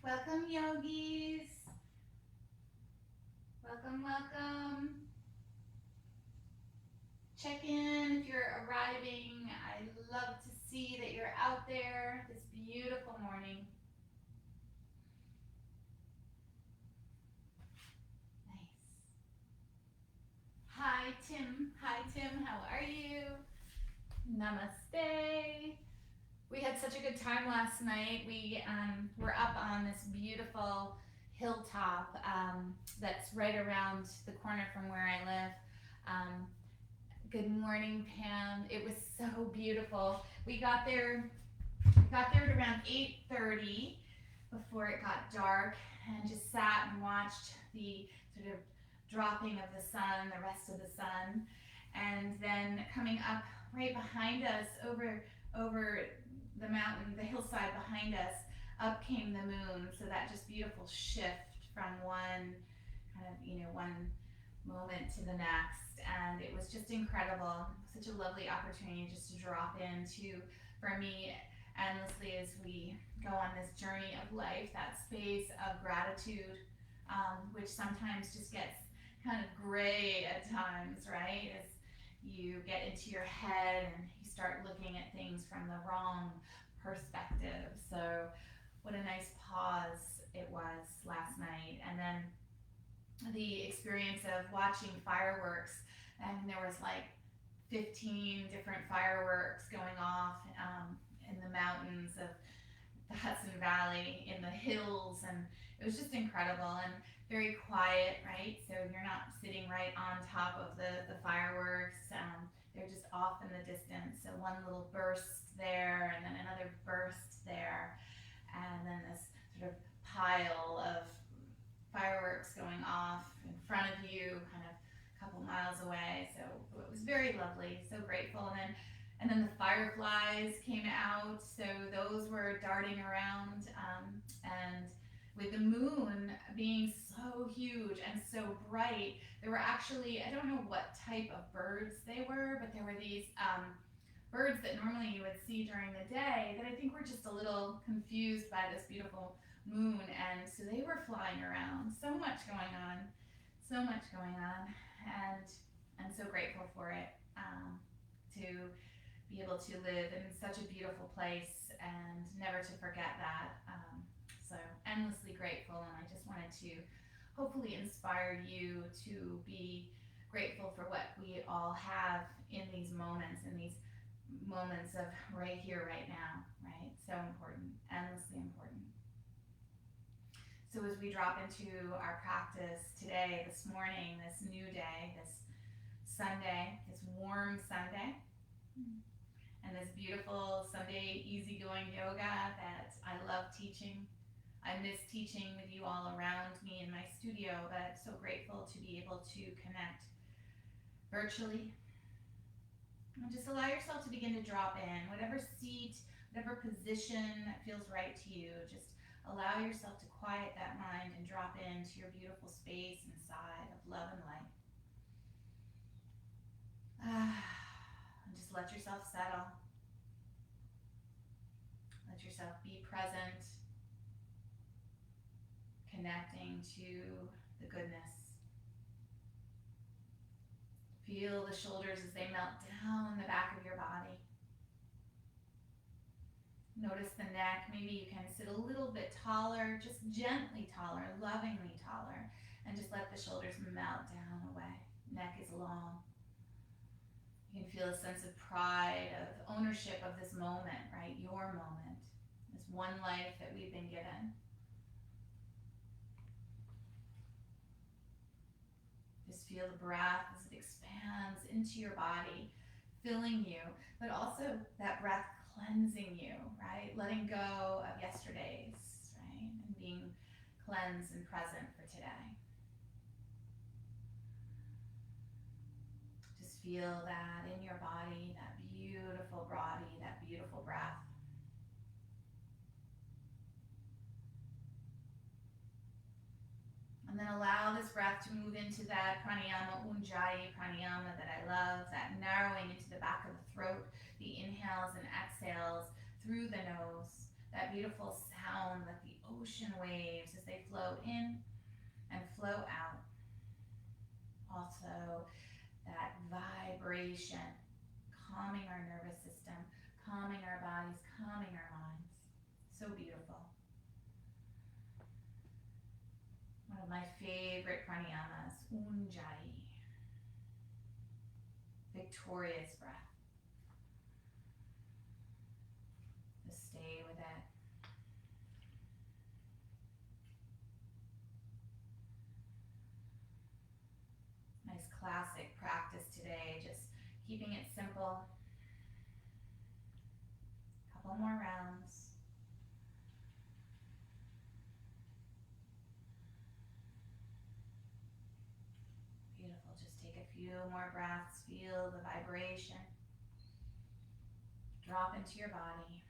Welcome, yogis. Welcome, welcome. Check in if you're arriving. I love to see that you're out there this beautiful morning. Nice. Hi, Tim. Hi, Tim. How are you? Namaste. We had such a good time last night. We were up on this beautiful hilltop that's right around the corner from where I live. Um, Good morning, Pam. It was so beautiful. We got there at around 8:30 before it got dark, and just sat and watched the sort of dropping of the sun, the rest of the sun, and then coming up right behind us over the mountain, the hillside behind us, up came the moon. So that just beautiful shift from one kind of one moment to the next, and it was just incredible. Such a lovely opportunity just to drop into, for me, endlessly as we go on this journey of life, that space of gratitude, which sometimes just gets kind of gray at times, right? As you get into your head and you start looking at things from the wrong perspective. So, what a nice pause it was last night. And then the experience of watching fireworks, and there was like 15 different fireworks going off in the mountains of the Hudson Valley, in the hills, and it was just incredible and very quiet, right? So you're not sitting right on top of the fireworks. They're just off in the distance. So one little burst there, and then another burst there, and then this sort of pile of fireworks going off in front of you, kind of a couple miles away. So it was very lovely, so grateful. And then the fireflies came out, so those were darting around, and with the moon being so huge and so bright, there were actually, I don't know what type of birds they were, but there were these birds that normally you would see during the day that I think were just a little confused by this beautiful moon, and so they were flying around. So much going on, so much going on, and I'm so grateful for it, to be able to live in such a beautiful place and never to forget that. So endlessly grateful, and I just wanted to hopefully inspire you to be grateful for what we all have in these moments of right here, right now, right? So important, endlessly important. So as we drop into our practice today, this morning, this new day, this Sunday, this warm Sunday, and this beautiful Sunday easygoing yoga that I love teaching. I miss teaching with you all around me in my studio, but so grateful to be able to connect virtually. And just allow yourself to begin to drop in, whatever seat, whatever position that feels right to you. Just allow yourself to quiet that mind and drop into your beautiful space inside of love and light. And just let yourself settle. Let yourself be present, connecting to the goodness. Feel the shoulders as they melt down the back of your body. Notice the neck. Maybe you can sit a little bit taller, just gently taller, lovingly taller, and just let the shoulders melt down away. Neck is long. You can feel a sense of pride, of ownership of this moment, right? Your moment, this one life that we've been given. Just feel the breath as it expands into your body, filling you, but also that breath cleansing you, right? Letting go of yesterday's, right? And being cleansed and present for today. Just feel that in your body, that beautiful body, that beautiful breath. And then allow this breath to move into that pranayama, Ujjayi pranayama that I love, that narrowing into the back of the throat, the inhales and exhales through the nose, that beautiful sound that the ocean waves as they flow in and flow out. Also, that vibration, calming our nervous system, calming our bodies, calming our minds. So beautiful. One of my favorite pranayamas, Ujjayi. Victorious breath. Just stay with it. Nice classic practice today, just keeping it simple. Couple more rounds. Beautiful, just take a few more breaths, feel the vibration. Drop into your body.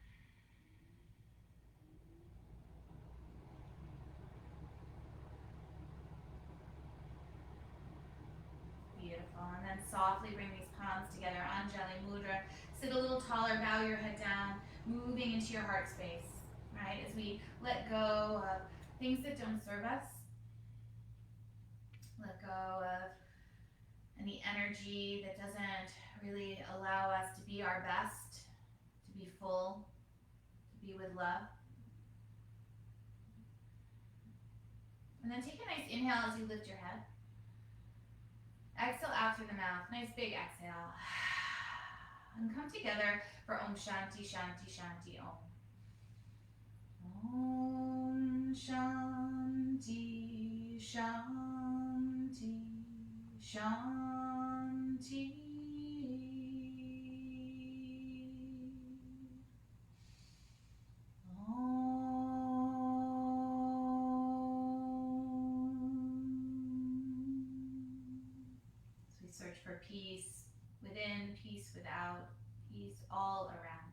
Beautiful, and then softly bring these palms together, Anjali Mudra. Sit a little taller, bow your head down, moving into your heart space, right? As we let go of things that don't serve us, let go of any energy that doesn't really allow us to be our best, to be full, to be with love. And then take a nice inhale as you lift your head. Exhale out through the mouth, nice big exhale. And come together for Om Shanti Shanti Shanti Om. Om Shanti Shanti Shanti. Search for peace within, peace without, peace all around.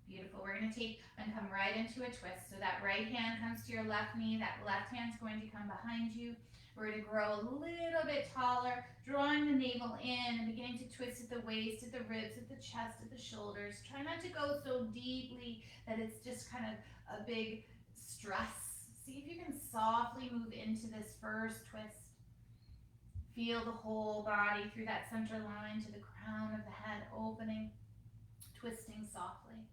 Beautiful. We're going to take and come right into a twist. So that right hand comes to your left knee, that left hand's going to come behind you. We're going to grow a little bit taller, drawing the navel in and beginning to twist at the waist, at the ribs, at the chest, at the shoulders. Try not to go so deeply that it's just kind of a big stress. See if you can softly move into this first twist. Feel the whole body through that center line to the crown of the head, opening, twisting softly.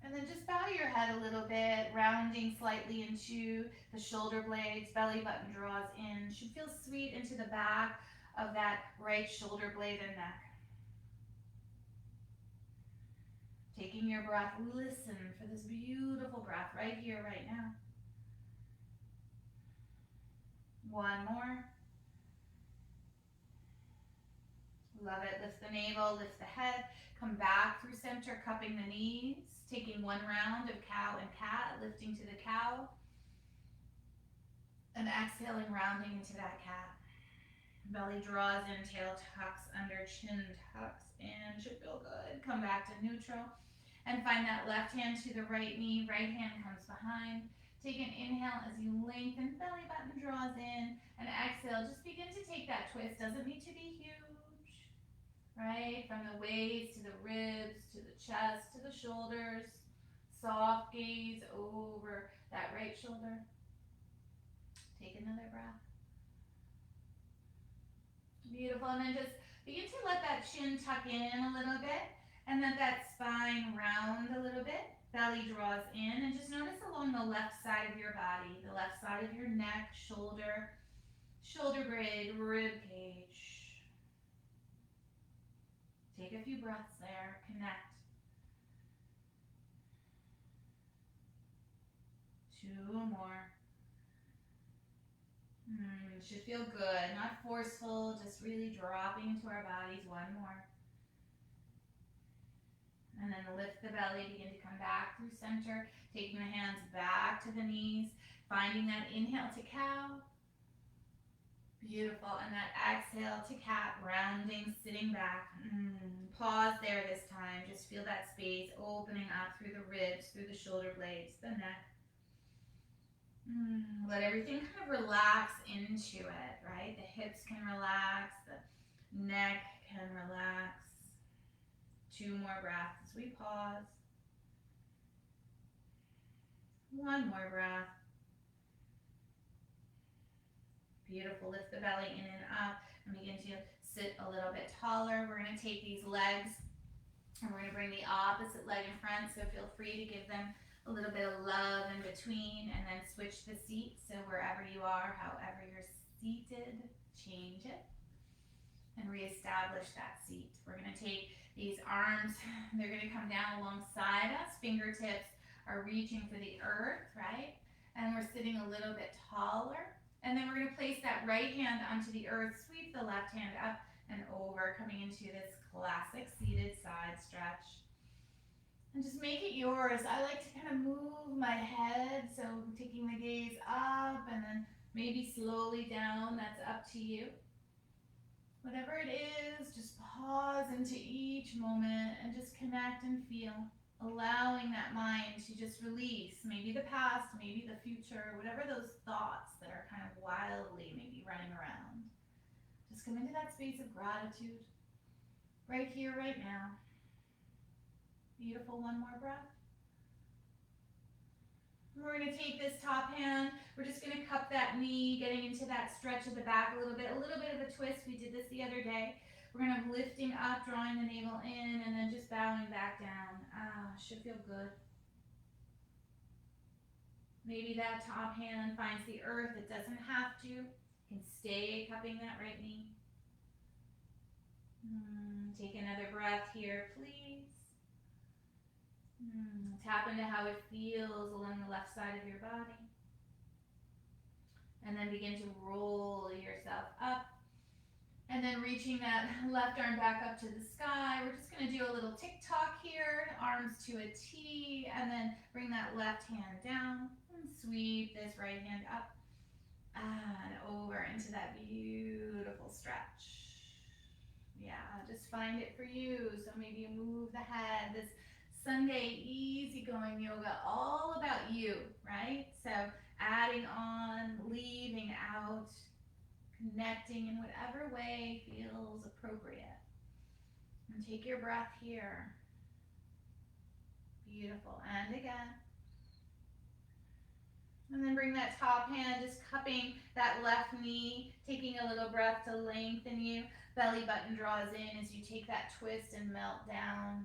And then just bow your head a little bit, rounding slightly into the shoulder blades, belly button draws in. Should feel sweet into the back of that right shoulder blade and neck. Taking your breath, listen for this beautiful breath right here, right now. One more. Love it. Lift the navel, lift the head, come back through center, cupping the knees, taking one round of cow and cat, lifting to the cow, and exhaling, rounding into that cat. Belly draws in, tail tucks under, chin tucks in, should feel good. Come back to neutral, and find that left hand to the right knee, right hand comes behind. Take an inhale as you lengthen, belly button draws in, and exhale, just begin to take that twist. Doesn't need to be huge. Right, from the waist to the ribs, to the chest, to the shoulders. Soft gaze over that right shoulder. Take another breath. Beautiful, and then just begin to let that chin tuck in a little bit, and let that spine round a little bit. Belly draws in, and just notice along the left side of your body, the left side of your neck, shoulder, shoulder blade, rib cage. Take a few breaths there, connect. 2 more. Should feel good, not forceful, just really dropping into our bodies. 1 more. And then lift the belly, begin to come back through center, taking the hands back to the knees, finding that inhale to cow. Beautiful, and that exhale to cat, rounding, sitting back. Pause there this time, just feel that space opening up through the ribs, through the shoulder blades, the neck. Let everything kind of relax into it, right? The hips can relax, the neck can relax. 2 more breaths as we pause. One more breath. Beautiful. Lift the belly in and up and begin to sit a little bit taller. We're going to take these legs and we're going to bring the opposite leg in front. So feel free to give them a little bit of love in between and then switch the seat. So wherever you are, however you're seated, change it and reestablish that seat. We're going to take these arms, they're going to come down alongside us. Fingertips are reaching for the earth, right? And we're sitting a little bit taller. And then we're going to place that right hand onto the earth, sweep the left hand up and over, coming into this classic seated side stretch. And just make it yours. I like to kind of move my head, so taking the gaze up and then maybe slowly down, that's up to you. Whatever it is, just pause into each moment and just connect and feel, allowing that mind to just release maybe the past, maybe the future, whatever those thoughts that are kind of wildly maybe running around. Just come into that space of gratitude right here, right now. Beautiful. One more breath. We're going to take this top hand, we're just going to cup that knee, getting into that stretch of the back a little bit of a twist. We did this the other day. We're going to lifting up, drawing the navel in, and then just bowing back down. Should feel good. Maybe that top hand finds the earth. It doesn't have to. You can stay cupping that right knee. Take another breath here, please. Tap into how it feels along the left side of your body. And then begin to roll yourself up. And then reaching that left arm back up to the sky. We're just going to do a little tick-tock here. Arms to a T. And then bring that left hand down. And sweep this right hand up. And over into that beautiful stretch. Yeah, just find it for you. So maybe you move the head. This Sunday easygoing yoga, all about you, right? So adding on, leaving out, connecting in whatever way feels appropriate. And take your breath here. Beautiful. And again. And then bring that top hand, just cupping that left knee, taking a little breath to lengthen you. Belly button draws in as you take that twist and melt down.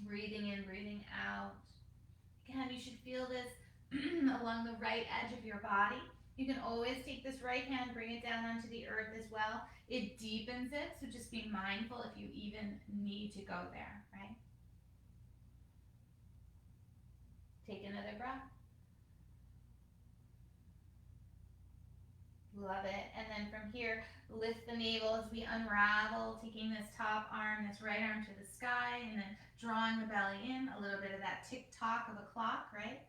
Breathing in, breathing out. Again, you should feel this along the right edge of your body. You can always take this right hand, bring it down onto the earth as well. It deepens it, so just be mindful if you even need to go there, right? Take another breath. Love it. And then from here, lift the navel as we unravel, taking this top arm, this right arm to the sky, and then drawing the belly in, a little bit of that tick-tock of a clock, right?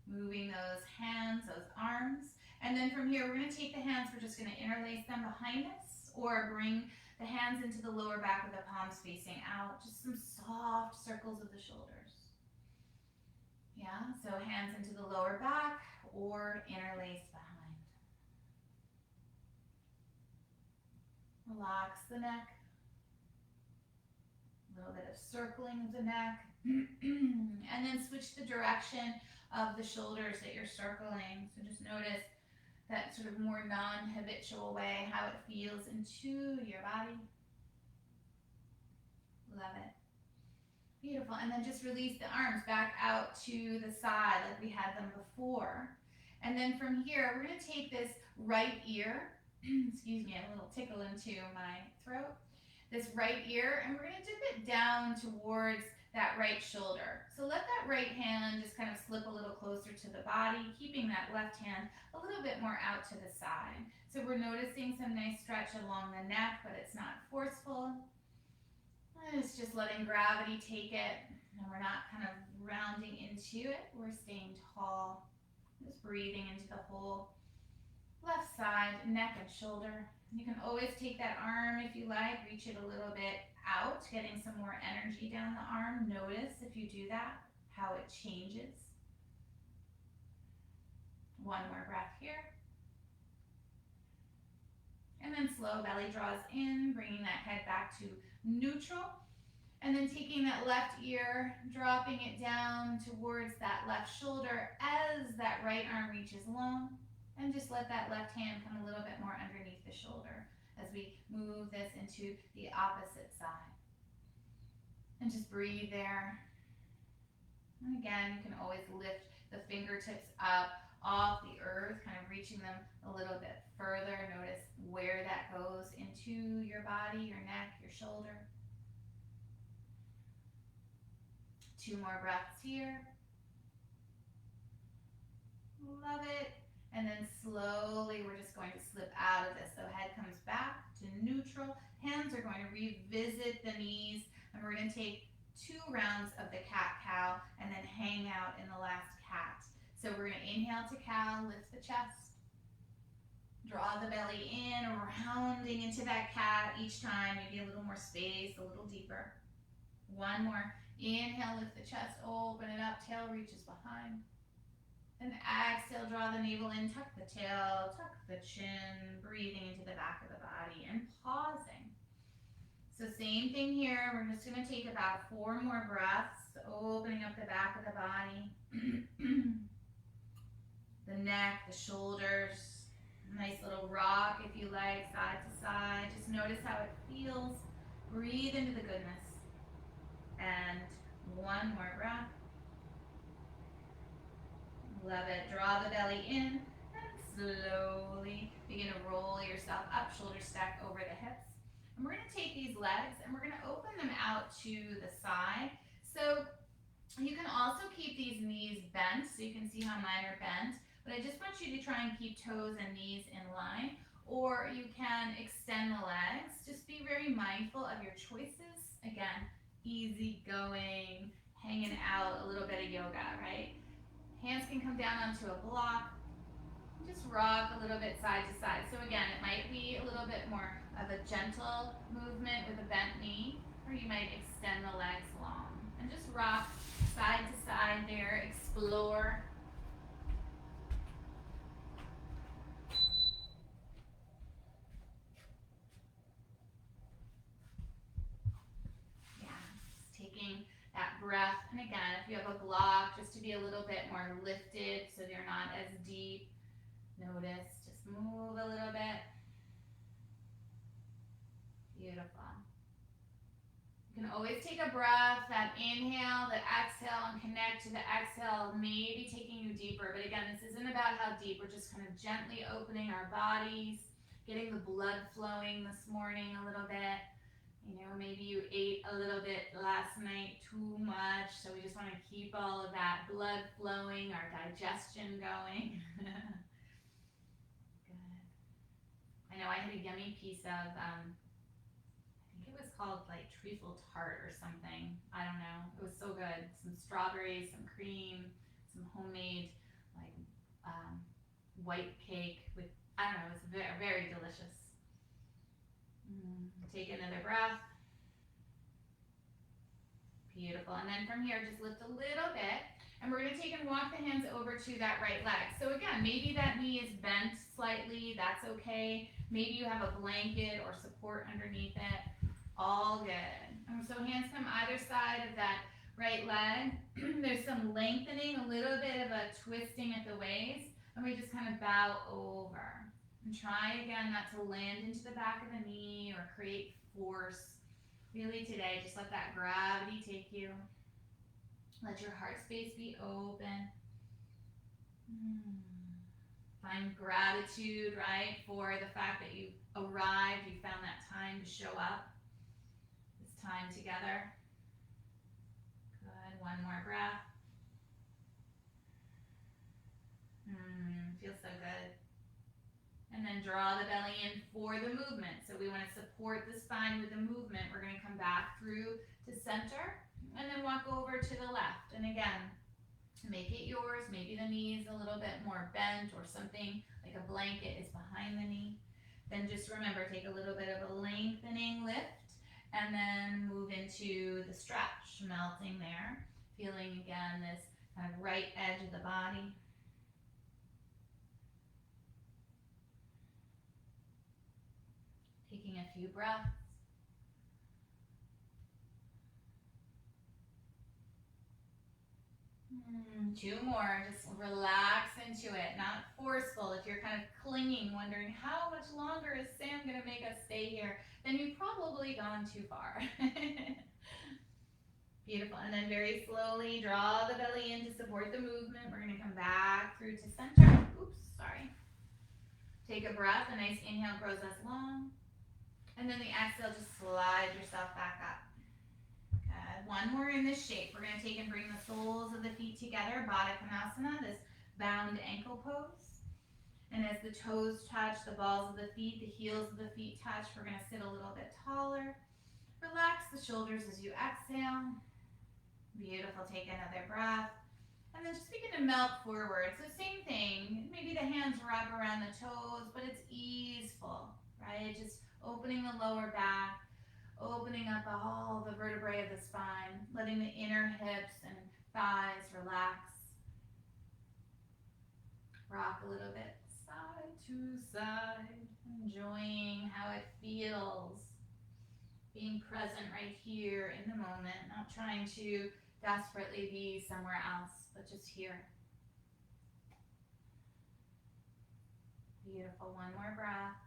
Moving those hands, those arms. And then from here, we're going to take the hands, we're just going to interlace them behind us, or bring the hands into the lower back with the palms facing out. Just some soft circles of the shoulders. Yeah, so hands into the lower back, or interlace behind. Relax the neck. A little bit of circling of the neck. And then switch the direction of the shoulders that you're circling. So just notice that sort of more non-habitual way, how it feels into your body. Love it. Beautiful. And then just release the arms back out to the side like we had them before. And then from here, we're going to take this right ear. Excuse me, a little tickle into my throat. This right ear, and we're going to dip it down towards that right shoulder. So let that right hand just kind of slip a little closer to the body, keeping that left hand a little bit more out to the side. So we're noticing some nice stretch along the neck, but it's not forceful. And it's just letting gravity take it, and we're not kind of rounding into it. We're staying tall, just breathing into the whole left side, neck and shoulder. You can always take that arm if you like, reach it a little bit out, getting some more energy down the arm. Notice if you do that, how it changes. One more breath here. And then slow belly draws in, bringing that head back to neutral. And then taking that left ear, dropping it down towards that left shoulder as that right arm reaches long. And just let that left hand come a little bit more underneath the shoulder as we move this into the opposite side. And just breathe there. And again, you can always lift the fingertips up off the earth, kind of reaching them a little bit further. Notice where that goes into your body, your neck, your shoulder. 2 more breaths here. Love it. And then slowly we're just going to slip out of this. So head comes back to neutral. Hands are going to revisit the knees. And we're going to take 2 rounds of the cat-cow and then hang out in the last cat. So we're going to inhale to cow, lift the chest. Draw the belly in, rounding into that cat each time. Maybe a little more space, a little deeper. 1 more. Inhale, lift the chest, open it up, tail reaches behind. And exhale, draw the navel in, tuck the tail, tuck the chin, breathing into the back of the body and pausing. So same thing here, we're just gonna take about 4 more breaths, opening up the back of the body. The neck, the shoulders, nice little rock if you like, side to side. Just notice how it feels. Breathe into the goodness. And 1 more breath. Love it. Draw the belly in and slowly begin to roll yourself up, shoulders stacked over the hips. And we're going to take these legs and we're going to open them out to the side. So you can also keep these knees bent, so you can see how mine are bent. But I just want you to try and keep toes and knees in line. Or you can extend the legs. Just be very mindful of your choices. Again, easy going, hanging out, a little bit of yoga, right? Hands can come down onto a block. Just rock a little bit side to side. So again, it might be a little bit more of a gentle movement with a bent knee, or you might extend the legs long. And just rock side to side there, explore. That breath, and again, if you have a block, just to be a little bit more lifted so you're not as deep. Notice, just move a little bit. Beautiful. You can always take a breath, that inhale, that exhale, and connect to the exhale, maybe taking you deeper. But again, this isn't about how deep, we're just kind of gently opening our bodies, getting the blood flowing this morning a little bit. You know, maybe you ate a little bit last night too much, so we just want to keep all of that blood flowing, our digestion going. Good. I know I had a yummy piece of, I think it was called like treacle tart or something. I don't know. It was so good. Some strawberries, some cream, some homemade like white cake with, I don't know, it was very, very delicious. Take another breath. Beautiful. And then from here, just lift a little bit. And we're going to take and walk the hands over to that right leg. So again, maybe that knee is bent slightly. That's okay. Maybe you have a blanket or support underneath it. All good. And so hands come either side of that right leg. There's some lengthening, a little bit of a twisting at the waist. And we just kind of bow over. And try again not to land into the back of the knee or create force. Really today, just let that gravity take you. Let your heart space be open. Find gratitude, right, for the fact that you arrived, you found that time to show up. This time together. Good, 1 more breath. Feels so good. And then draw the belly in for the movement. So we want to support the spine with the movement. We're going to come back through to center and then walk over to the left. And again, make it yours. Maybe the knee is a little bit more bent or something like a blanket is behind the knee. Then just remember, take a little bit of a lengthening lift and then move into the stretch, melting there. Feeling again this kind of right edge of the body. Taking a few breaths. Two more. Just relax into it, not forceful. If you're kind of clinging, wondering how much longer is Sam going to make us stay here, then you've probably gone too far. Beautiful. And then very slowly draw the belly in to support the movement. We're going to come back through to center. Oops, sorry. Take a breath. A nice inhale grows us long. And then the exhale, just slide yourself back up. Good. One more in this shape. We're going to take and bring the soles of the feet together. Baddha Konasana, this bound ankle pose. And as the toes touch, the balls of the feet, the heels of the feet touch, we're going to sit a little bit taller. Relax the shoulders as you exhale. Beautiful. Take another breath. And then just begin to melt forward. So same thing. Maybe the hands wrap around the toes, but it's easeful, right? Just opening the lower back, opening up all the vertebrae of the spine, letting the inner hips and thighs relax. Rock a little bit side to side, enjoying how it feels. Being present right here in the moment, not trying to desperately be somewhere else, but just here. Beautiful. One more breath.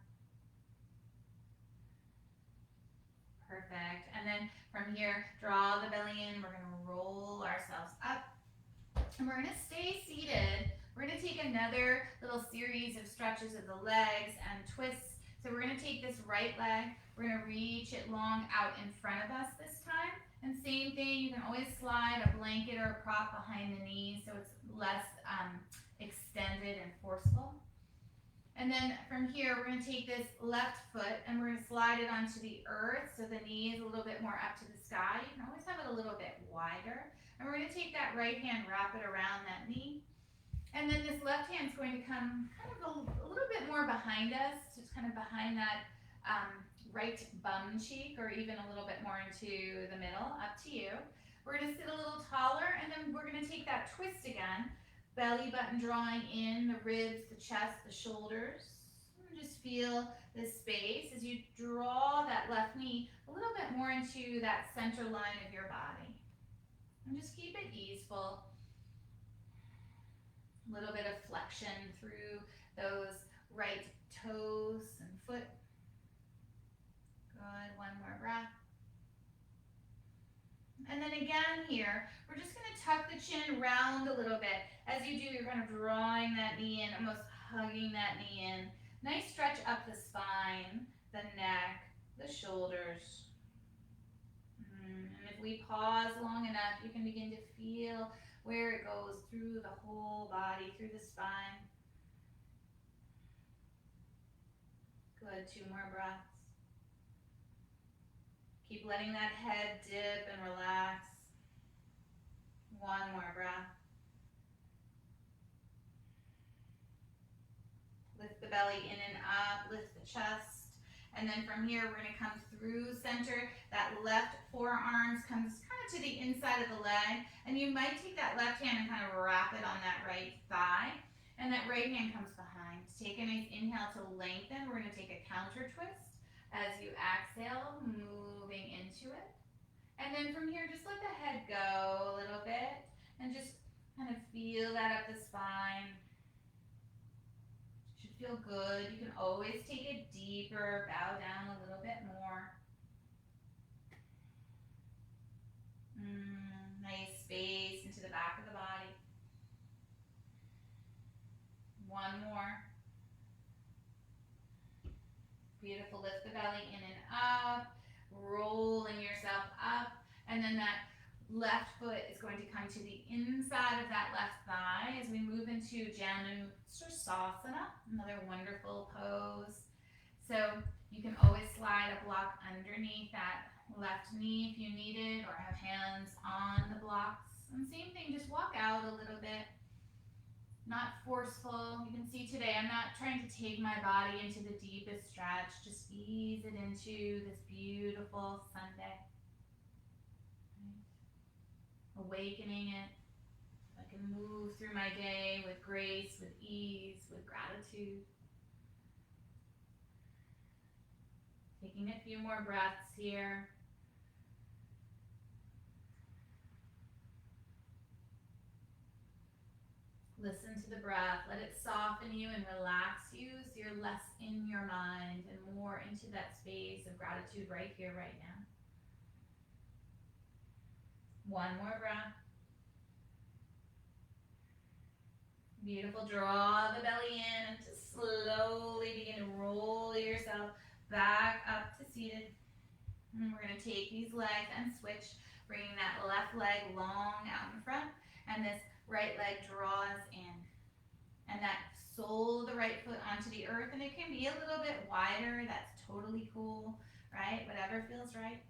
Perfect. And then from here, draw the belly in. We're going to roll ourselves up. And we're going to stay seated. We're going to take another little series of stretches of the legs and twists. So we're going to take this right leg. We're going to reach it long out in front of us this time. And same thing, you can always slide a blanket or a prop behind the knees so it's less extended and forceful. And then from here, we're going to take this left foot and we're going to slide it onto the earth so the knee is a little bit more up to the sky. You can always have it a little bit wider. And we're going to take that right hand, wrap it around that knee. And then this left hand is going to come kind of a little bit more behind us, just kind of behind that right bum cheek, or even a little bit more into the middle, up to you. We're going to sit a little taller, and then we're going to take that twist again. Belly button drawing in, the ribs, the chest, the shoulders. And just feel this space as you draw that left knee a little bit more into that center line of your body. And just keep it easeful. A little bit of flexion through those right toes and foot. Good. One more breath. And then again here, we're just going to tuck the chin round a little bit. As you do, you're kind of drawing that knee in, almost hugging that knee in. Nice stretch up the spine, the neck, the shoulders. And if we pause long enough, you can begin to feel where it goes through the whole body, through the spine. Good. Two more breaths. Keep letting that head dip and relax. One more breath. Lift the belly in and up, lift the chest. And then from here, we're going to come through center. That left forearm comes kind of to the inside of the leg. And you might take that left hand and kind of wrap it on that right thigh. And that right hand comes behind. Take a nice inhale to lengthen. We're going to take a counter twist. As you exhale, moving into it. And then from here, just let the head go a little bit and just kind of feel that up the spine. Should feel good. You can always take it deeper, bow down a little bit more. Nice space into the back of the body. One more. Beautiful. Lift the belly in and up, rolling yourself up, and then that left foot is going to come to the inside of that left thigh as we move into Janushirasana, another wonderful pose. So you can always slide a block underneath that left knee if you need it, or have hands on the blocks. And same thing, just walk out a little bit. Not forceful. You can see today I'm not trying to take my body into the deepest stretch. Just ease it into this beautiful Sunday. Right. Awakening it. I can move through my day with grace, with ease, with gratitude. Taking a few more breaths here. Listen to the breath. Let it soften you and relax you so you're less in your mind and more into that space of gratitude right here, right now. One more breath. Beautiful. Draw the belly in and just slowly begin to roll yourself back up to seated. And we're going to take these legs and switch, bringing that left leg long out in front, and this right leg draws in. And that sole of the right foot onto the earth, and it can be a little bit wider. That's totally cool, right? Whatever feels right.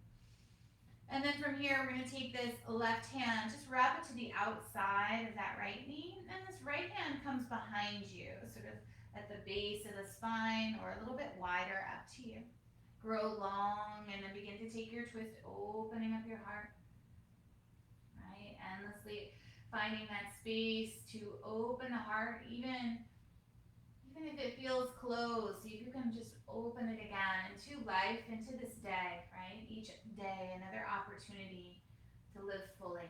And then from here, we're going to take this left hand, just wrap it to the outside of that right knee, and this right hand comes behind you, sort of at the base of the spine or a little bit wider, up to you. Grow long, and then begin to take your twist, opening up your heart, right? Endlessly finding that space to open the heart, even if it feels closed. See if you can just open it again into life, into this day, right? Each day, another opportunity to live fully.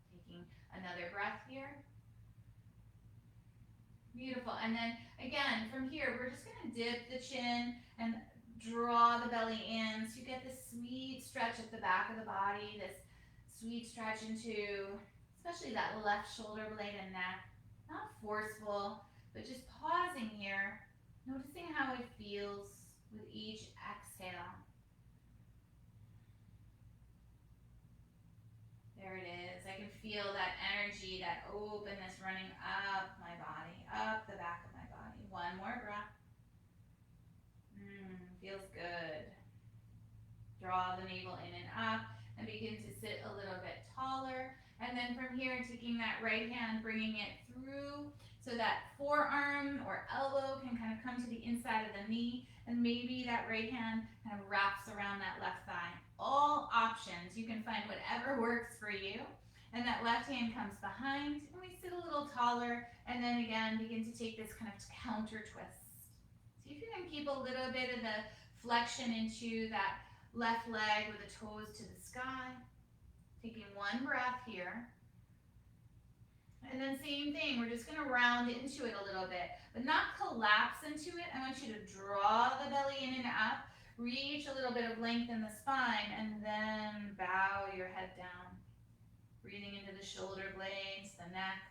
Taking another breath here. Beautiful. And then again, from here, we're just going to dip the chin and draw the belly in, so you get this sweet stretch at the back of the body, this sweet stretch into especially that left shoulder blade and neck. Not forceful, but just pausing here, noticing how it feels with each exhale. There it is. I can feel that energy, that openness running up my body, up the back of my body. One more breath. Feels good. Draw the navel in and up, and begin to sit a little bit taller. And then from here, taking that right hand, bringing it through so that forearm or elbow can kind of come to the inside of the knee, and maybe that right hand kind of wraps around that left thigh. All options. You can find whatever works for you. And that left hand comes behind, and we sit a little taller, and then again, begin to take this kind of counter twist. See if you can keep a little bit of the flexion into that left leg with the toes to the sky. Taking one breath here. And then same thing, we're just going to round into it a little bit, but not collapse into it. I want you to draw the belly in and up, reach a little bit of length in the spine, and then bow your head down. Breathing into the shoulder blades, the neck.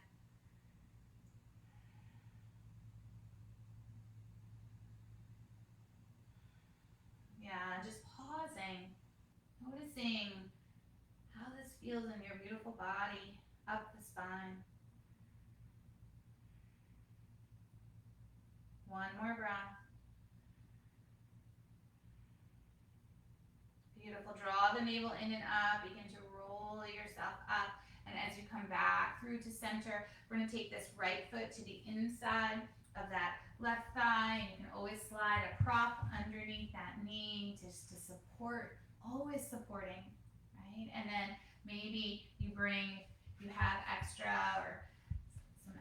Yeah, just pausing, noticing how this feels in your beautiful body, up the spine. One more breath. Beautiful. Draw the navel in and up. Begin to roll yourself up. And as you come back through to center, we're going to take this right foot to the inside of that left thigh. And you can always slide a prop underneath that knee just to support, always supporting, right? And then maybe you have extra or some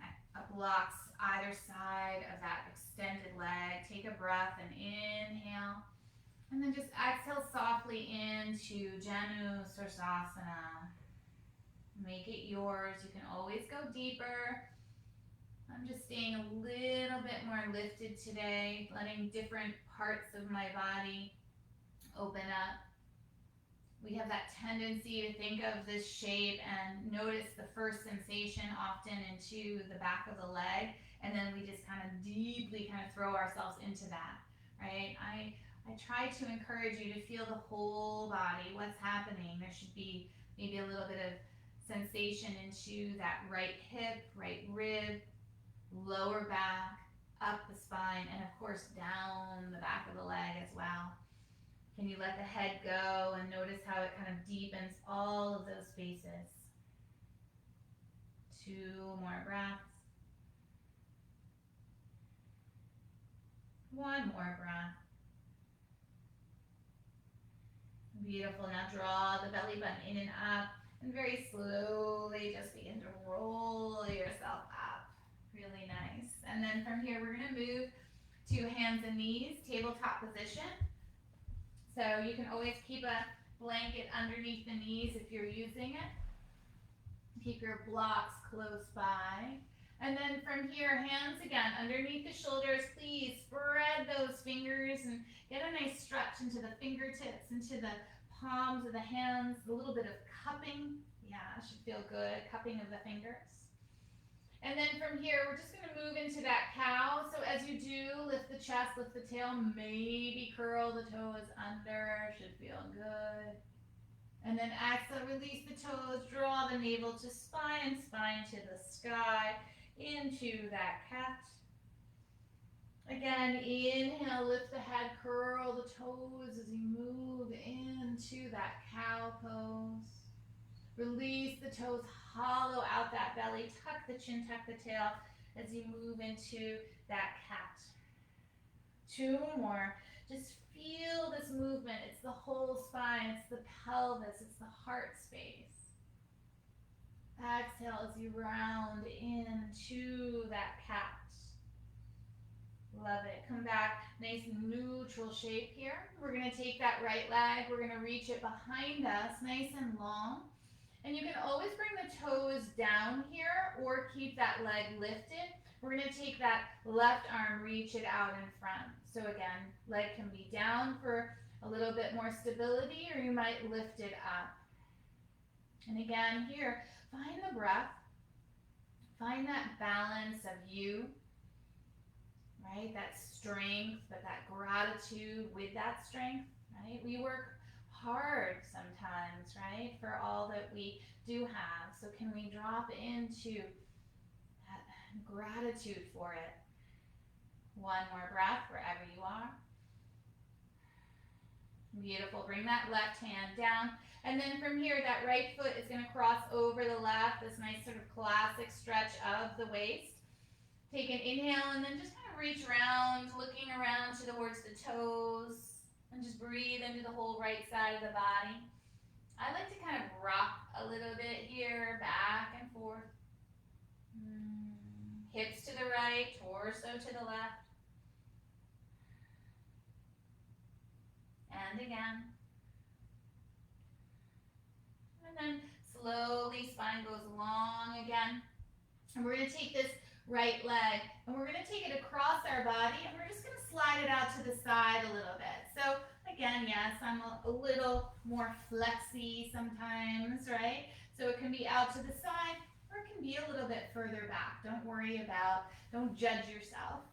blocks either side of that extended leg. Take a breath and inhale. And then just exhale softly into Janu Sirsasana. Make it yours. You can always go deeper. I'm just staying a little bit more lifted today, letting different parts of my body open up. We have that tendency to think of this shape and notice the first sensation often into the back of the leg, and then we just kind of deeply throw ourselves into that, right? I try to encourage you to feel the whole body, what's happening. There should be maybe a little bit of sensation into that right hip, right rib, lower back, up the spine, and of course down the back of the leg as well. Can you let the head go and notice how it kind of deepens all of those spaces? 2 more breaths. 1 more breath. Beautiful. Now draw the belly button in and up, and very slowly just begin to roll yourself up. Really nice. And then from here, we're going to move to hands and knees, tabletop position. So you can always keep a blanket underneath the knees if you're using it. Keep your blocks close by. And then from here, hands again underneath the shoulders. Please spread those fingers and get a nice stretch into the fingertips, into the palms of the hands, a little bit of cupping. Yeah, should feel good, cupping of the fingers. And then from here, we're just going to move into that cow. So as you do, lift the chest, lift the tail, maybe curl the toes under, should feel good. And then exhale, release the toes, draw the navel to spine, spine to the sky, into that cat. Again, inhale, lift the head, curl the toes as you move into that cow pose. Release the toes, hollow out that belly, tuck the chin, tuck the tail as you move into that cat. 2 more. Just feel this movement. It's the whole spine, it's the pelvis, it's the heart space. Exhale as you round into that cat. Love it. Come back, nice neutral shape here. We're going to take that right leg, we're going to reach it behind us, nice and long. And you can always bring the toes down here or keep that leg lifted. We're going to take that left arm, reach it out in front. So again, leg can be down for a little bit more stability, or you might lift it up. And again, here, find the breath. Find that balance of you, right? That strength, but that gratitude with that strength, right? We work hard sometimes, right, for all that we do have. So can we drop into that gratitude for it? 1 more breath wherever you are. Beautiful. Bring that left hand down. And then from here, that right foot is going to cross over the left, this nice sort of classic stretch of the waist. Take an inhale and then just kind of reach around, looking around towards the toes. And just breathe into the whole right side of the body. I like to kind of rock a little bit here, back and forth. Hips to the right, torso to the left. And again. And then slowly spine goes long again. And we're going to take this right leg and we're going to take it across our body and we're just going to slide it out to the side a little bit. So again, yes, I'm a little more flexy sometimes, right? So it can be out to the side or it can be a little bit further back. Don't judge yourself.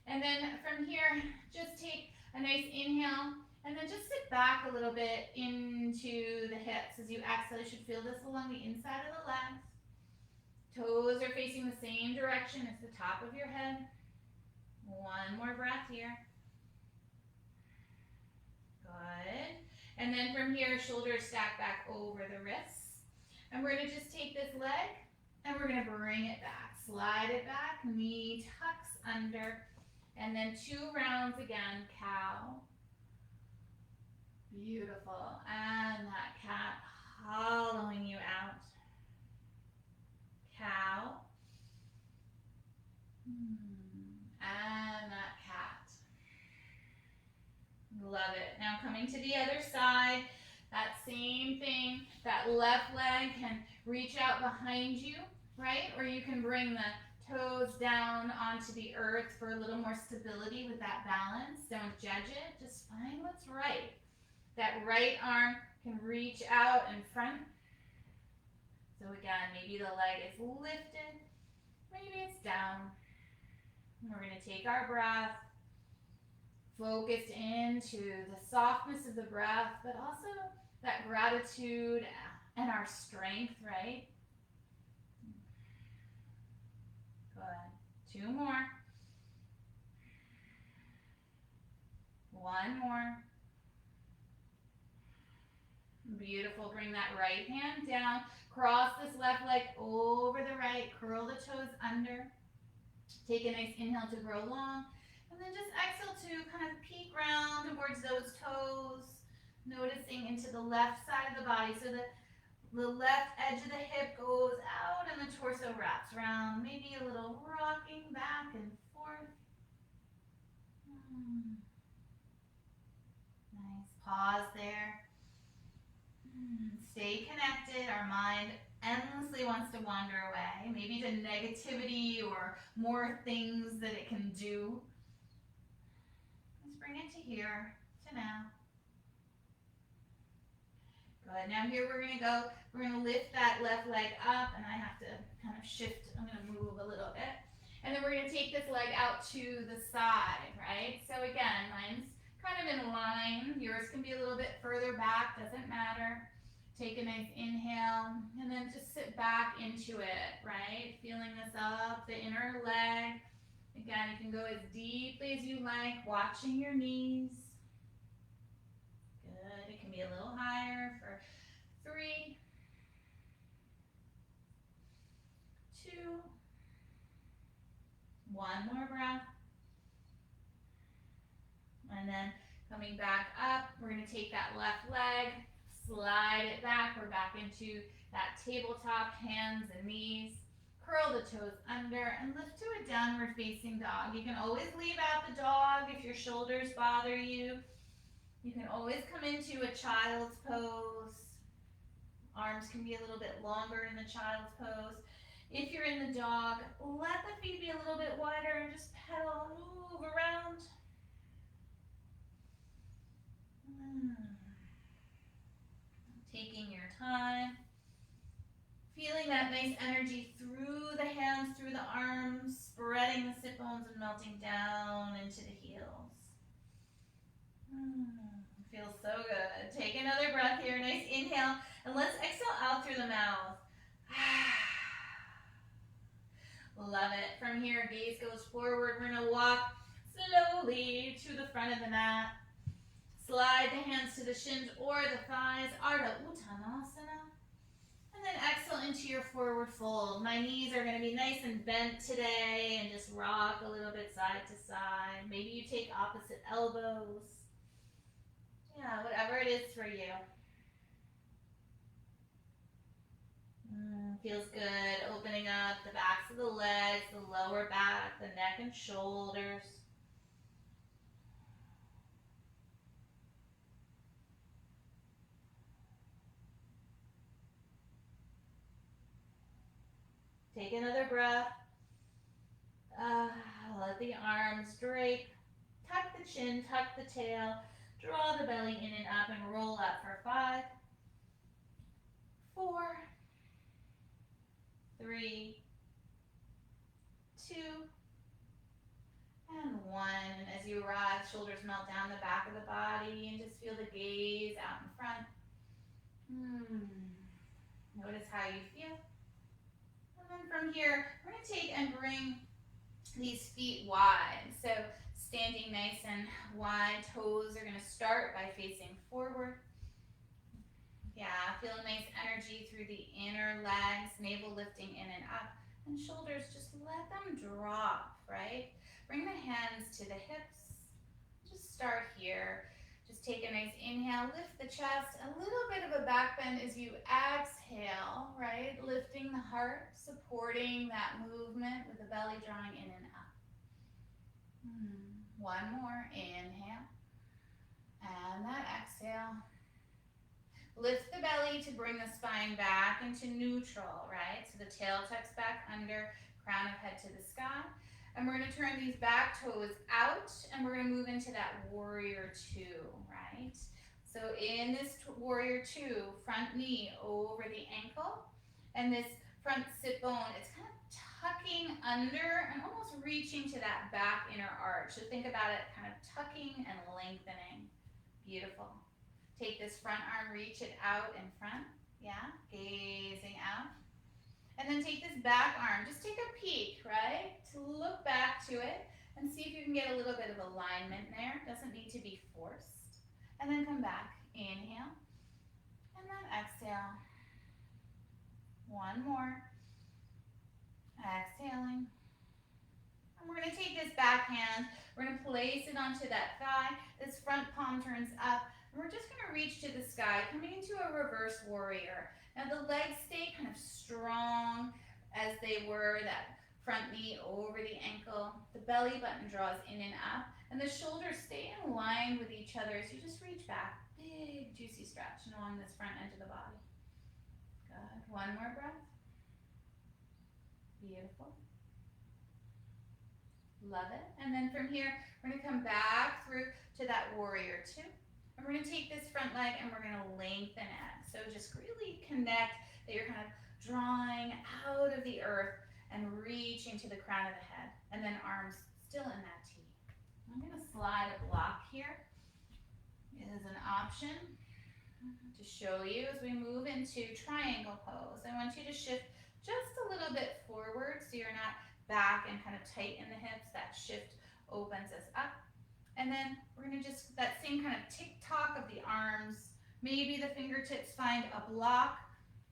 And then from here, just take a nice inhale and then just sit back a little bit into the hips. As you exhale, you should feel this along the inside of the legs. Toes are facing the same direction as the top of your head. 1 more breath here. Good. And then from here, shoulders stack back over the wrists. And we're going to just take this leg and we're going to bring it back. Slide it back, knee tucks under. And then 2 rounds again, cow. Beautiful. And that cat hollowing you out. Cow. And that cat. Love it. Now coming to the other side, that same thing, that left leg can reach out behind you, right? Or you can bring the toes down onto the earth for a little more stability with that balance. Don't judge it, just find what's right. That right arm can reach out in front. So again, maybe the leg is lifted, maybe it's down. And we're going to take our breath, focused into the softness of the breath, but also that gratitude and our strength, right? Good. 2 more. 1 more. Beautiful. Bring that right hand down. Cross this left leg over the right. Curl the toes under. Take a nice inhale to grow long. And then just exhale to kind of peek round towards those toes. Noticing into the left side of the body. So that the left edge of the hip goes out and the torso wraps around. Maybe a little rocking back and forth. Nice. Pause there. Stay connected. Our mind endlessly wants to wander away, maybe to negativity or more things that it can do. Let's bring it to here, to now. Good. Now here we're going to lift that left leg up, and I have to kind of shift. I'm going to move a little bit. And then we're going to take this leg out to the side, right? So again, mine's kind of in line. Yours can be a little bit further back, doesn't matter. Take a nice inhale, and then just sit back into it, right? Feeling this up, the inner leg. Again, you can go as deeply as you like, watching your knees. Good. It can be a little higher for 3, 2, 1 more breath. And then coming back up, we're going to take that left leg, slide it back. We're back into that tabletop, hands and knees. Curl the toes under and lift to a downward facing dog. You can always leave out the dog if your shoulders bother you. You can always come into a child's pose. Arms can be a little bit longer in the child's pose. If you're in the dog, let the feet be a little bit wider and just pedal, move around. Taking your time. Feeling that nice energy through the hands, through the arms, spreading the sit bones and melting down into the heels. Feels so good. Take another breath here. Nice inhale. And let's exhale out through the mouth. Love it. From here, gaze goes forward. We're going to walk slowly to the front of the mat. Slide the hands to the shins or the thighs. Ardha Uttanasana. And then exhale into your forward fold. My knees are going to be nice and bent today and just rock a little bit side to side. Maybe you take opposite elbows. Yeah, whatever it is for you. Feels good. Opening up the backs of the legs, the lower back, the neck and shoulders. Take another breath. Let the arms drape. Tuck the chin, tuck the tail. Draw the belly in and up and roll up for 5, 4, 3, 2, and 1. And as you rise, shoulders melt down the back of the body and just feel the gaze out in front. Notice how you feel. And then from here, we're going to take and bring these feet wide. So standing nice and wide, toes are going to start by facing forward. Yeah, feel a nice energy through the inner legs, navel lifting in and up, and shoulders, just let them drop, right? Bring the hands to the hips. Just start here. Just take a nice inhale, lift the chest, a little bit of a back bend as you exhale, right? Lifting the heart, supporting that movement with the belly drawing in and up. 1 more, inhale, and that exhale. Lift the belly to bring the spine back into neutral, right? So the tail tucks back under, crown of head to the sky. And we're going to turn these back toes out, and we're going to move into that warrior 2, right? So in this warrior 2, front knee over the ankle, and this front sit bone, it's kind of tucking under and almost reaching to that back inner arch. So think about it kind of tucking and lengthening. Beautiful. Take this front arm, reach it out in front. Yeah, gazing out. And then take this back arm, just take a peek, right? To look back to it and see if you can get a little bit of alignment there. Doesn't need to be forced. And then come back, inhale, and then exhale. 1 more. Exhaling. And we're going to take this back hand, we're going to place it onto that thigh. This front palm turns up, and we're just going to reach to the sky, coming into a reverse warrior. Now the legs stay kind of strong as they were, that front knee over the ankle. The belly button draws in and up, and the shoulders stay in line with each other as you just reach back. Big, juicy stretch along this front edge of the body. Good. One more breath. Beautiful. Love it. And then from here, we're going to come back through to that warrior two. And we're going to take this front leg and we're going to lengthen it. So just really connect that you're kind of drawing out of the earth and reaching to the crown of the head. And then arms still in that T. I'm going to slide a block here. It is an option to show you as we move into triangle pose. I want you to shift just a little bit forward so you're not back and kind of tight in the hips. That shift opens us up. And then we're going to just, that same kind of tick-tock of the arms, maybe the fingertips find a block,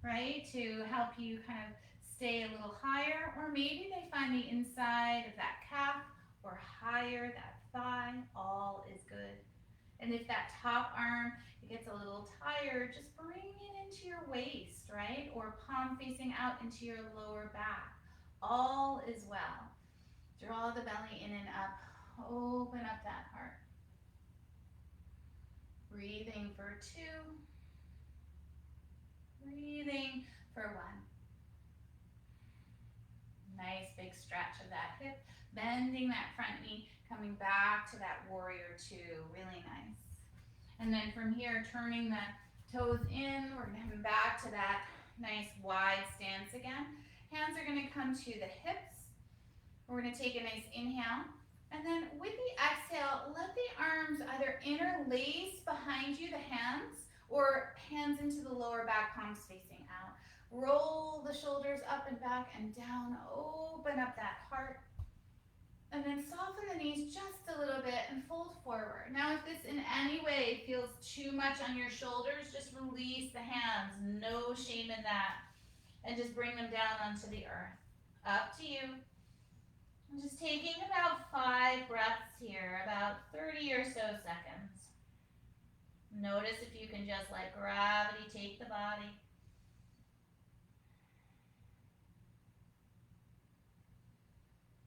right, to help you kind of stay a little higher, or maybe they find the inside of that calf or higher, that thigh. All is good. And if that top arm, it gets a little tired, just bring it into your waist, right, or palm facing out into your lower back. All is well. Draw the belly in and up. Open up that heart. Breathing for two. Breathing for one. Nice big stretch of that hip. Bending that front knee. Coming back to that warrior two. Really nice. And then from here, turning the toes in. We're going to come back to that nice wide stance again. Hands are going to come to the hips. We're going to take a nice inhale. And then with the exhale, let the arms either interlace behind you, the hands, or hands into the lower back, palms facing out. Roll the shoulders up and back and down. Open up that heart. And then soften the knees just a little bit and fold forward. Now, if this in any way feels too much on your shoulders, just release the hands. No shame in that. And just bring them down onto the earth. Up to you. I'm just taking about 5 breaths here, about 30 or so seconds. Notice if you can just let gravity take the body.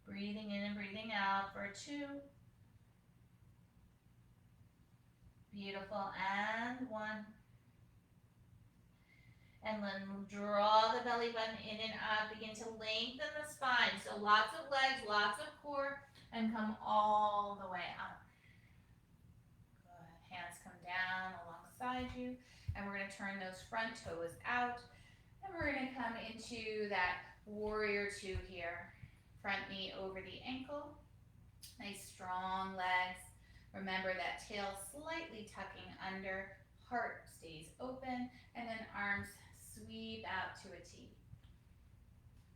Breathing in and breathing out for 2. Beautiful, and 1. And then draw the belly button in and up. Begin to lengthen the spine. So lots of legs, lots of core, and come all the way up. Good. Hands come down alongside you. And we're going to turn those front toes out. And we're going to come into that warrior two here. Front knee over the ankle. Nice strong legs. Remember that tail slightly tucking under. Heart stays open. And then arms sweep out to a T.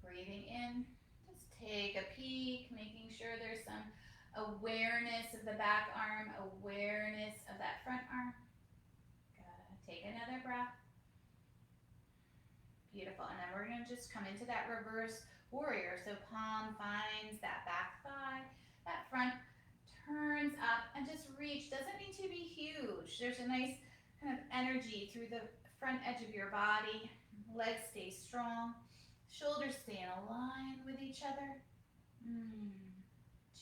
Breathing in, just take a peek, making sure there's some awareness of the back arm, awareness of that front arm. Good. Take another breath. Beautiful. And then we're going to just come into that reverse warrior. So palm finds that back thigh, that front turns up and just reach. Doesn't need to be huge. There's a nice kind of energy through the front edge of your body. Legs stay strong. Shoulders stay in a line with each other.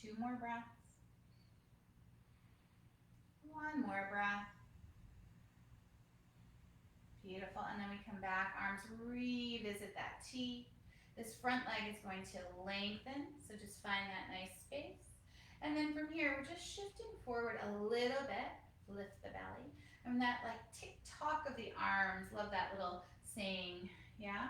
2 more breaths. 1 more breath. Beautiful. And then we come back. Arms revisit that T. This front leg is going to lengthen. So just find that nice space. And then from here, we're just shifting forward a little bit. Lift the belly. And that like tick-tock of the arms, love that little saying, yeah?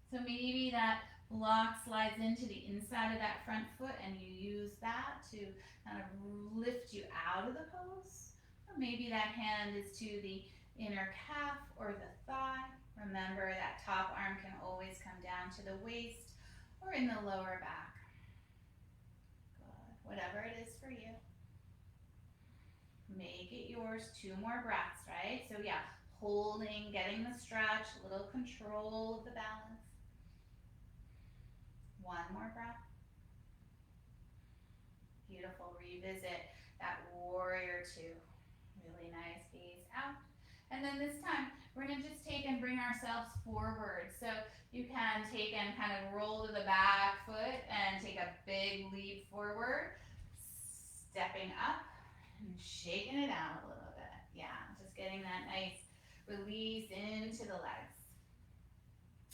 So maybe that block slides into the inside of that front foot and you use that to kind of lift you out of the pose. Or maybe that hand is to the inner calf or the thigh. Remember that top arm can always come down to the waist or in the lower back. Good. Whatever it is for you. Make it yours. 2 more breaths, right? So yeah, holding, getting the stretch, a little control of the balance. 1 more breath. Beautiful. Revisit that warrior two. Really nice. Gaze out. And then this time, we're going to just take and bring ourselves forward. So you can take and kind of roll to the back foot and take a big leap forward. Stepping up. And shaking it out a little bit. Yeah, just getting that nice release into the legs.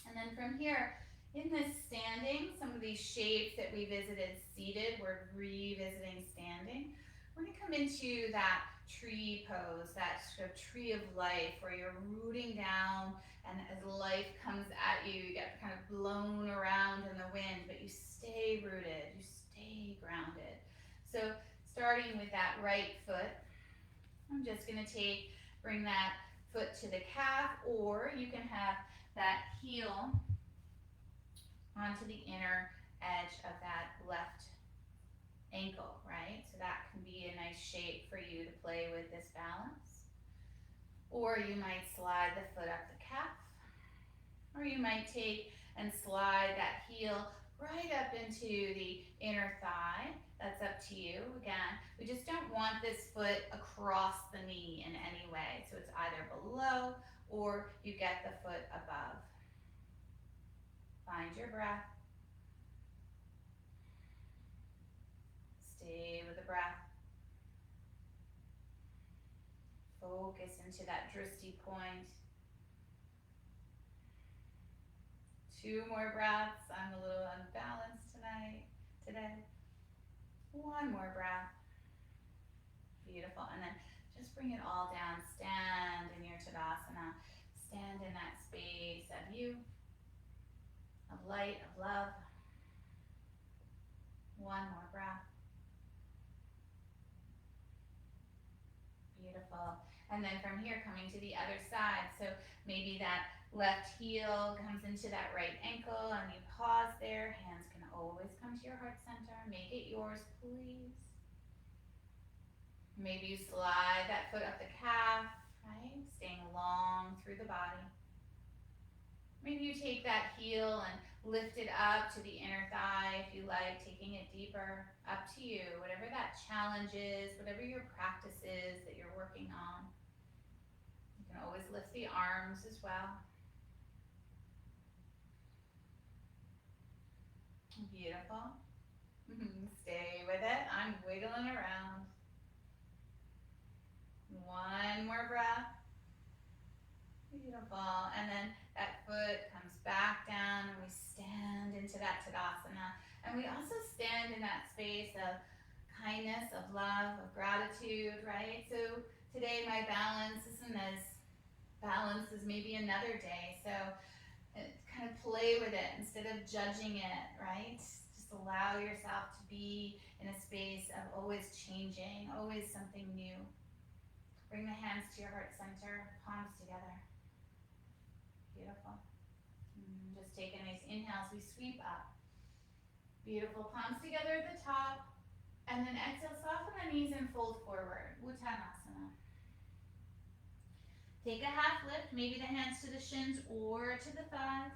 And then from here, in this standing, some of these shapes that we visited seated, we're revisiting standing. We're going to come into that tree pose, that sort of tree of life, where you're rooting down, and as life comes at you, you get kind of blown around in the wind, but you stay rooted, you stay grounded. So starting with that right foot, I'm just going to bring that foot to the calf, or you can have that heel onto the inner edge of that left ankle, right? So that can be a nice shape for you to play with this balance. Or you might slide the foot up the calf, or you might take and slide that heel right up into the inner thigh. That's up to you. Again, we just don't want this foot across the knee in any way. So it's either below or you get the foot above. Find your breath. Stay with the breath. Focus into that drishti point. 2 more breaths. I'm a little unbalanced today. 1 more breath. Beautiful. And then just bring it all down. Stand in your Tadasana. Stand in that space of you, of light, of love. 1 more breath. Beautiful. And then from here, coming to the other side. So maybe that left heel comes into that right ankle and you pause there. Hands can always come to your heart center. Make it yours, please. Maybe you slide that foot up the calf, right? Staying long through the body. Maybe you take that heel and lift it up to the inner thigh if you like, taking it deeper. Up to you, whatever that challenge is, whatever your practice is that you're working on. You can always lift the arms as well. Beautiful. Stay with it. I'm wiggling around. 1 more breath. Beautiful. And then that foot comes back down and we stand into that Tadasana. And we also stand in that space of kindness, of love, of gratitude, right? So today my balance isn't as balanced as maybe another day. So kind of play with it instead of judging it, right? Just allow yourself to be in a space of always changing, always something new. Bring the hands to your heart center, palms together. Beautiful. Just take a nice inhale as we sweep up. Beautiful. Palms together at the top. And then exhale, soften the knees and fold forward. Uttanasana. Take a half lift, maybe the hands to the shins or to the thighs.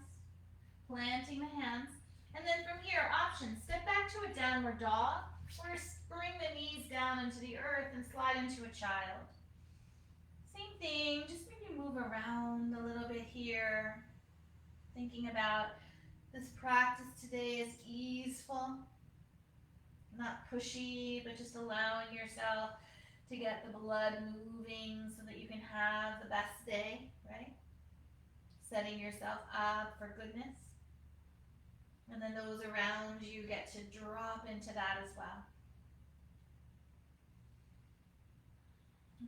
Planting the hands. And then from here, options. Step back to a downward dog, or bring the knees down into the earth and slide into a child. Same thing, just maybe move around a little bit here. Thinking about this practice today as easeful, not pushy, but just allowing yourself to get the blood moving so that you can have the best day, right? Setting yourself up for goodness. And then those around you get to drop into that as well.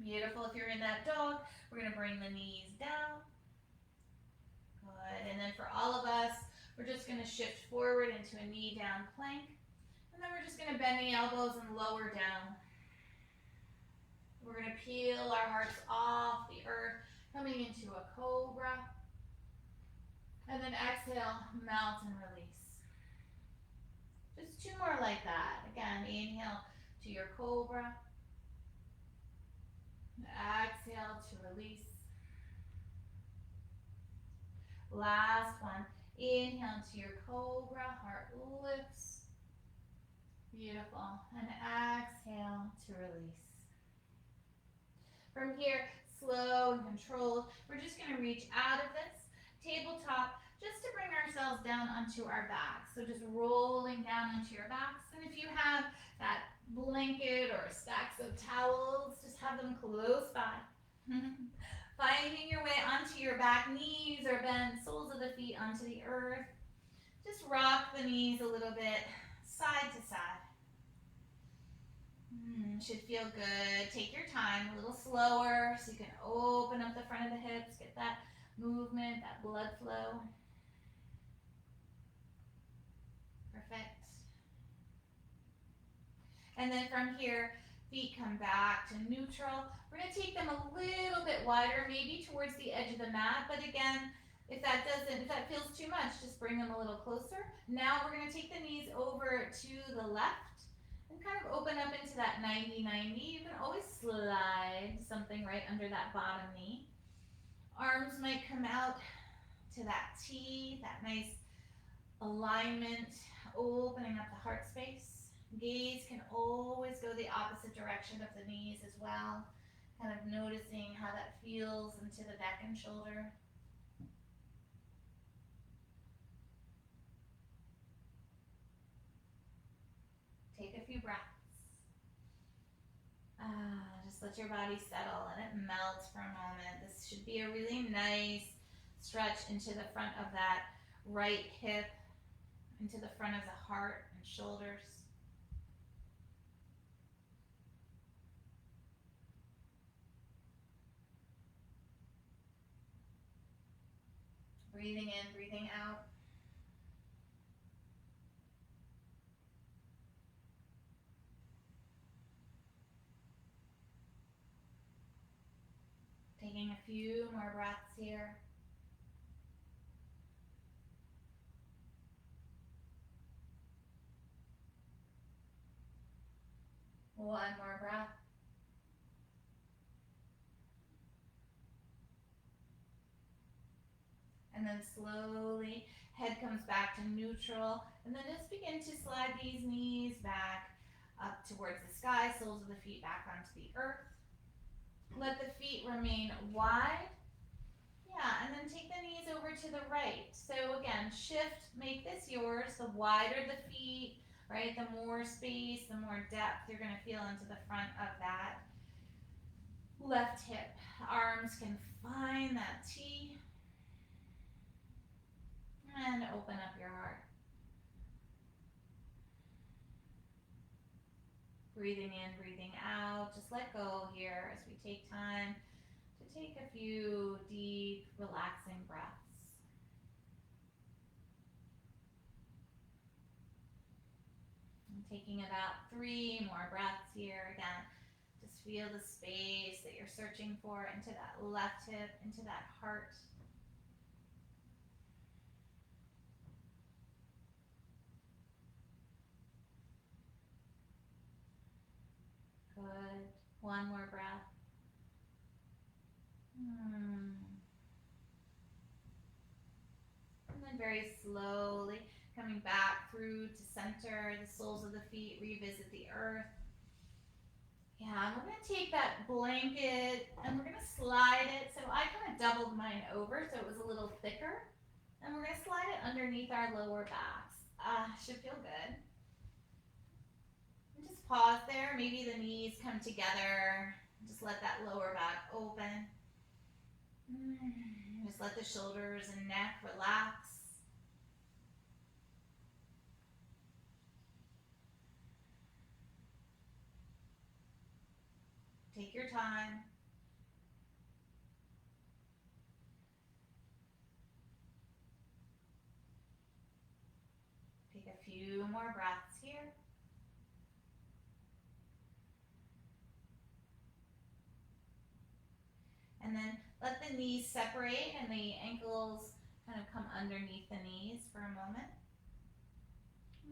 Beautiful. If you're in that dog, we're going to bring the knees down. Good. And then for all of us, we're just going to shift forward into a knee down plank. And then we're just going to bend the elbows and lower down. We're going to peel our hearts off the earth, coming into a cobra. And then exhale, melt and release. Just 2 more like that. Again, inhale to your cobra. Exhale to release. Last one. Inhale to your cobra, heart lifts. Beautiful. And exhale to release. From here, slow and controlled, we're just going to reach out of this tabletop just to bring ourselves down onto our backs. So just rolling down onto your backs. And if you have that blanket or stacks of towels, just have them close by. Finding your way onto your back, knees are bent, soles of the feet onto the earth. Just rock the knees a little bit, side to side. Should feel good. Take your time, a little slower, so you can open up the front of the hips, get that movement, that blood flow. Perfect. And then from here, feet come back to neutral. We're going to take them a little bit wider, maybe towards the edge of the mat, but again, if that feels too much, just bring them a little closer. Now we're going to take the knees over to the left and kind of open up into that 90-90. You can always slide something right under that bottom knee. Arms might come out to that T, that nice alignment, opening up the heart space. Gaze can always go the opposite direction of the knees as well. Kind of noticing how that feels into the neck and shoulder. Take a few breaths. Just let your body settle and it melts for a moment. This should be a really nice stretch into the front of that right hip, into the front of the heart and shoulders. Breathing in, breathing out. Taking a few more breaths here. One more breath. And then slowly, head comes back to neutral. And then just begin to slide these knees back up towards the sky, soles of the feet back onto the earth. Let the feet remain wide. Yeah, and then take the knees over to the right. So again, shift, make this yours. The wider the feet, right, the more space, the more depth you're going to feel into the front of that left hip. Arms can find that T. And open up your heart. Breathing in, breathing out. Just let go here as we take time to take a few deep, relaxing breaths. I'm taking about 3 more breaths here. Again, just feel the space that you're searching for into that left hip, into that heart. Good. One more breath. And then very slowly coming back through to center, the soles of the feet revisit the earth. Yeah, and we're going to take that blanket and we're going to slide it. So I kind of doubled mine over so it was a little thicker. And we're going to slide it underneath our lower backs. Should feel good. And just pause there. Maybe the knees come together. Just let that lower back open. Just let the shoulders and neck relax. Take your time. Take a few more breaths here. And then let the knees separate and the ankles kind of come underneath the knees for a moment.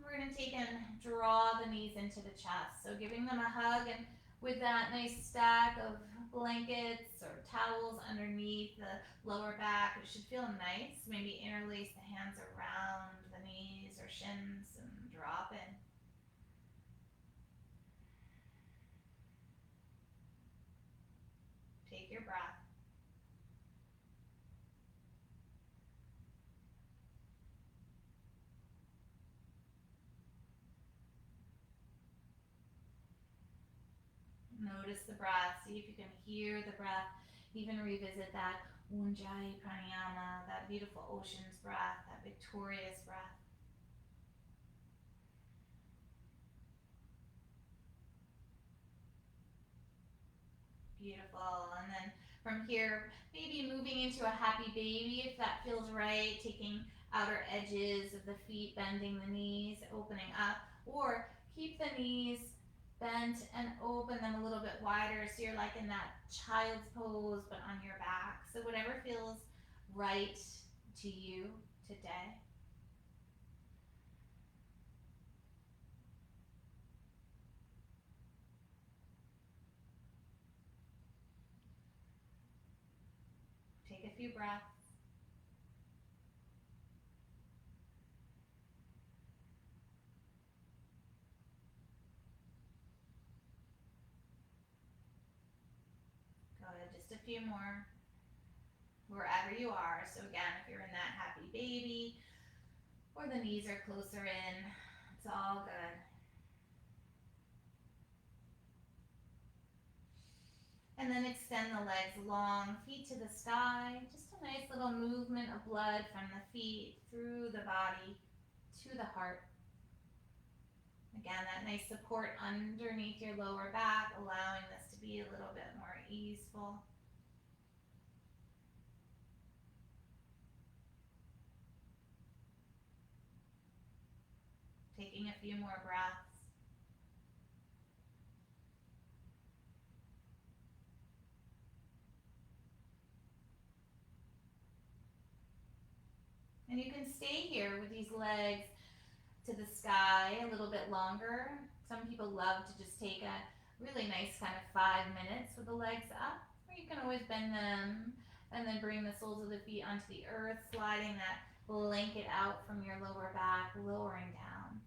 We're going to take and draw the knees into the chest. So giving them a hug, and with that nice stack of blankets or towels underneath the lower back, it should feel nice. Maybe interlace the hands around the knees or shins and drop in. Take your breath. Notice the breath. See if you can hear the breath Even revisit that Ujjayi pranayama, that beautiful ocean's breath, that victorious breath. Beautiful. And then from here, maybe moving into a happy baby if that feels right, taking outer edges of the feet, bending the knees, opening up, or keep the knees bent and open them a little bit wider so you're like in that child's pose but on your back. So whatever feels right to you today. Take a few breaths. Good, just a few more. Wherever you are. So again, if you're in that happy baby or the knees are closer in, it's all good. And then extend the legs long, feet to the sky. Just a nice little movement of blood from the feet through the body to the heart. Again, that nice support underneath your lower back, allowing this to be a little bit more easeful. Taking a few more breaths. And you can stay here with these legs to the sky a little bit longer. Some people love to just take a really nice kind of 5 minutes with the legs up, or you can always bend them and then bring the soles of the feet onto the earth, sliding that blanket out from your lower back, lowering down.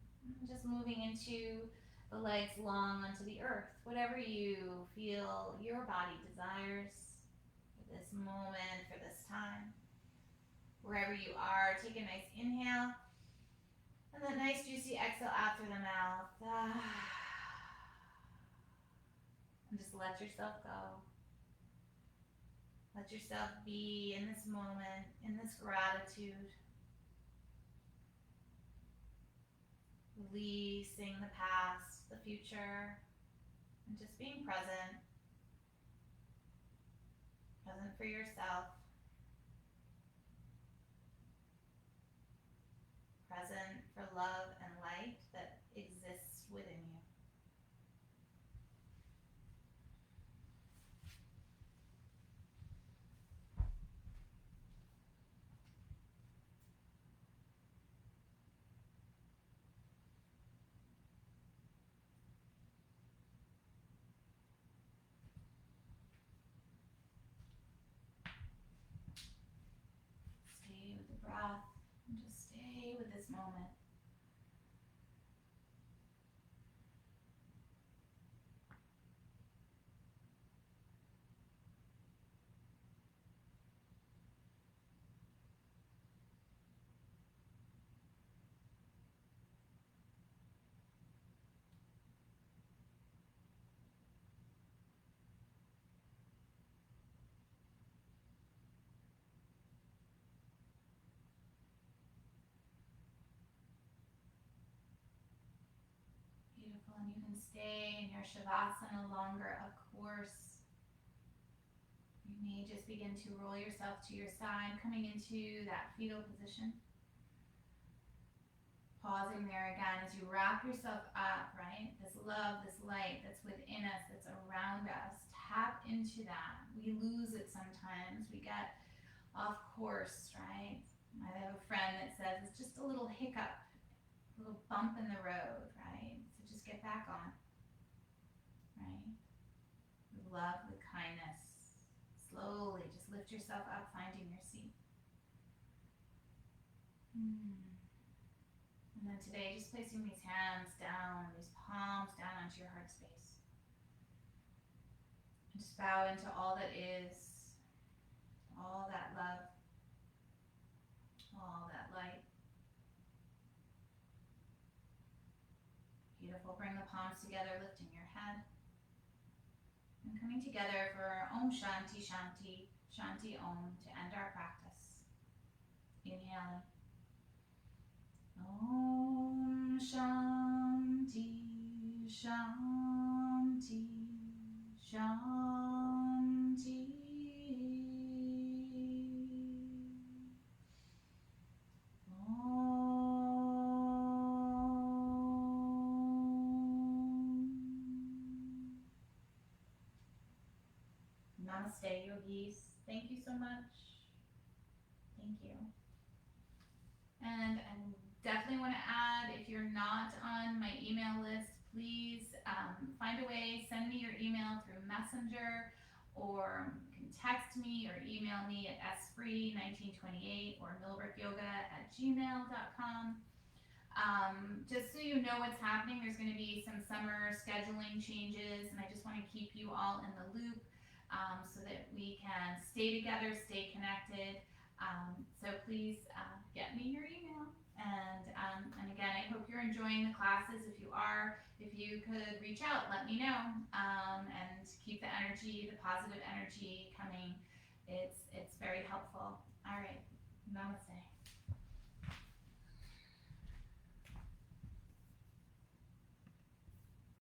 Just moving into the legs long onto the earth, whatever you feel your body desires for this moment, for this time. Wherever you are, take a nice inhale. And then nice juicy exhale out through the mouth. And just let yourself go. Let yourself be in this moment, in this gratitude. Releasing the past, the future, and just being present. Present for yourself. Present for love and light that exists within you. Stay with the breath and just stay with this moment. Beautiful, and you can stay in your Shavasana longer, of course. You may just begin to roll yourself to your side, coming into that fetal position. Pausing there again as you wrap yourself up, right? This love, this light that's within us, that's around us. Tap into that. We lose it sometimes. We get off course, right? I have a friend that says it's just a little hiccup, a little bump in the road, right? So just get back on, right? With love, with kindness. Slowly, just lift yourself up, finding your seat. And then today, just placing these hands down, these palms down onto your heart space. And just bow into all that is, all that love, all that light. Beautiful. Bring the palms together, lifting your head. And coming together for our Om Shanti Shanti Shanti Om to end our practice. Inhaling. Om Shanti Shanti Shanti. Namaste, yogis. Thank you so much. Thank you. And I definitely want to add, if you're not on my email list, please find a way, send me your email through Messenger, or you can text me or email me at sfree1928 or millbrookyoga@gmail.com. Just so you know what's happening, there's going to be some summer scheduling changes, and I just want to keep you all in the loop so that we can stay together, stay connected. So please get me your email. And again, I hope you're enjoying the classes. If you are, if you could reach out, let me know, and keep the energy, the positive energy coming. It's very helpful. All right, namaste.